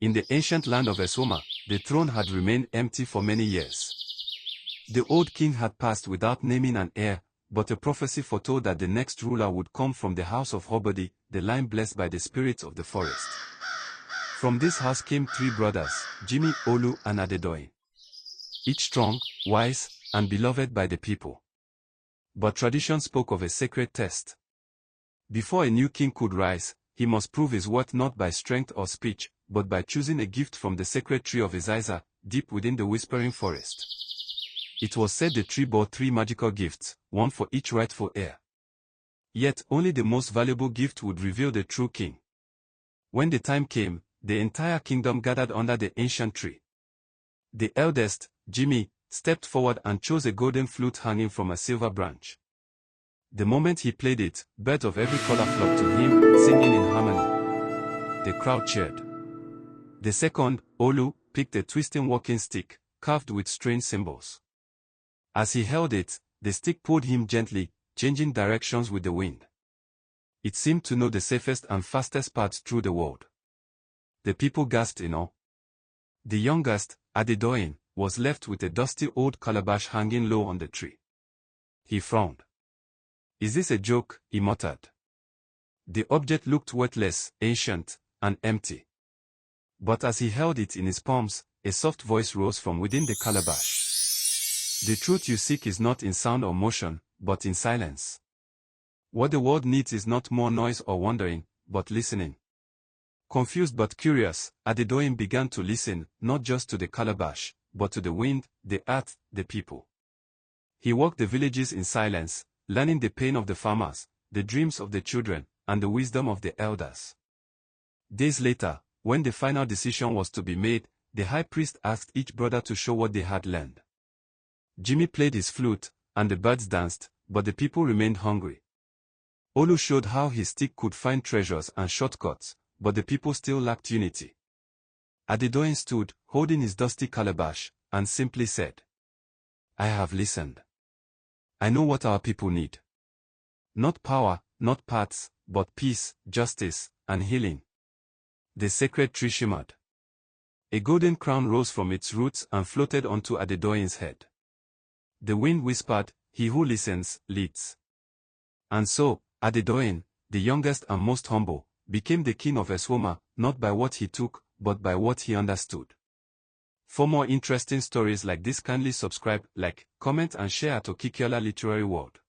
In the ancient land of Eswoma, the throne had remained empty for many years. The old king had passed without naming an heir, but a prophecy foretold that the next ruler would come from the house of Hobody, the line blessed by the spirits of the forest. From this house came 3 brothers, Jimmy, Olu, and Adedoyin. Each strong, wise, and beloved by the people. But tradition spoke of a sacred test. Before a new king could rise, he must prove his worth not by strength or speech, but by choosing a gift from the sacred tree of Iziza, deep within the whispering forest. It was said the tree bore 3 magical gifts, one for each rightful heir. Yet only the most valuable gift would reveal the true king. When the time came, the entire kingdom gathered under the ancient tree. The eldest, Jimmy, stepped forward and chose a golden flute hanging from a silver branch. The moment he played it, birds of every color flocked to him, singing in harmony. The crowd cheered. The second, Olu, picked a twisting walking stick, carved with strange symbols. As he held it, the stick pulled him gently, changing directions with the wind. It seemed to know the safest and fastest paths through the world. The people gasped in awe. The youngest, Adedoyin, was left with a dusty old calabash hanging low on the tree. He frowned. "Is this a joke?" he muttered. The object looked worthless, ancient, and empty. But as he held it in his palms, a soft voice rose from within the calabash. "The truth you seek is not in sound or motion, but in silence. What the world needs is not more noise or wandering, but listening." Confused but curious, Adedoyin began to listen, not just to the calabash, but to the wind, the earth, the people. He walked the villages in silence, learning the pain of the farmers, the dreams of the children, and the wisdom of the elders. Days later, when the final decision was to be made, the high priest asked each brother to show what they had learned. Jimmy played his flute, and the birds danced, but the people remained hungry. Olu showed how his stick could find treasures and shortcuts, but the people still lacked unity. Adedoyin stood, holding his dusty calabash, and simply said, "I have listened. I know what our people need. Not power, not paths, but peace, justice, and healing." The sacred tree shimmered. A golden crown rose from its roots and floated onto Adedoyin's head. The wind whispered, "He who listens, leads." And so, Adedoyin, the youngest and most humble, became the king of Eswoma, not by what he took, but by what he understood. For more interesting stories like this, kindly subscribe, like, comment and share at Okikiola Literary World.